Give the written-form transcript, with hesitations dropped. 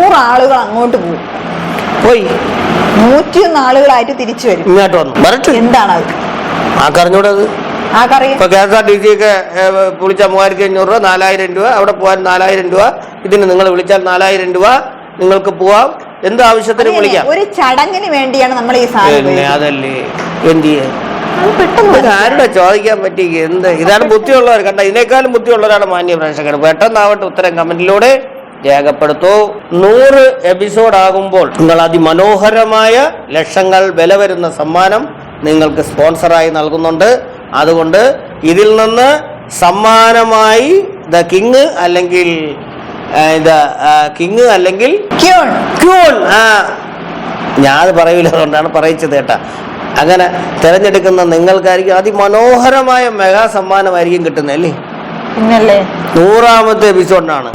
100 ആളുകൾ അങ്ങോട്ട് പോകും, പോയി 101 ആളുകളായിട്ട് തിരിച്ചു വരും. ഇങ്ങോട്ട് വന്നു വരട്ടെ. എന്താണ് അത്? ആർക്കറിഞ്ഞൂടത്? ആർക്കറിയാം? ഇപ്പൊ KSRTC ഒക്കെ വിളിച്ചാൽ 3500 രൂപ, 4000 രൂപ, അവിടെ പോകാൻ 4000 രൂപ, ഇതിന് നിങ്ങൾ വിളിച്ചാൽ 4000 രൂപ നിങ്ങൾക്ക് പോവാം, എന്ത് ആവശ്യത്തിന് വിളിക്കാം. ഒരു ചടങ്ങിന് വേണ്ടിയാണ് നമ്മൾ ഈ സാധനം. അതല്ലേ എന്ത് ആരുടെ ചോദിക്കാൻ പറ്റി? എന്ത് ഇതാണ് ബുദ്ധിയുള്ളവർ കണ്ട, ഇതിനേക്കാളും ബുദ്ധിയുള്ളവരാണ് മാന്യ പ്രേക്ഷകർ. പെട്ടെന്നാവട്ടെ ഉത്തരം കമന്റിലൂടെ രേഖപ്പെടുത്തൂ. 100 എപ്പിസോഡ് ആകുമ്പോൾ നിങ്ങൾ അതിമനോഹരമായ ലക്ഷങ്ങൾ വില വരുന്ന സമ്മാനം നിങ്ങൾക്ക് സ്പോൺസറായി നൽകുന്നുണ്ട്. അതുകൊണ്ട് ഇതിൽ നിന്ന് സമ്മാനമായി ദ കിങ് അല്ലെങ്കിൽ കിങ് അല്ലെങ്കിൽ ക്യൂൺ, ഞാൻ അത് പറയൂല, അതുകൊണ്ടാണ് പറയിച്ചത് കേട്ടാ. അങ്ങനെ തിരഞ്ഞെടുക്കുന്ന നിങ്ങൾക്കായിരിക്കും അതിമനോഹരമായ മെഗാ സമ്മാനമായിരിക്കും കിട്ടുന്നത് അല്ലേ. 100ാമത്തെ എപ്പിസോഡിനാണ്.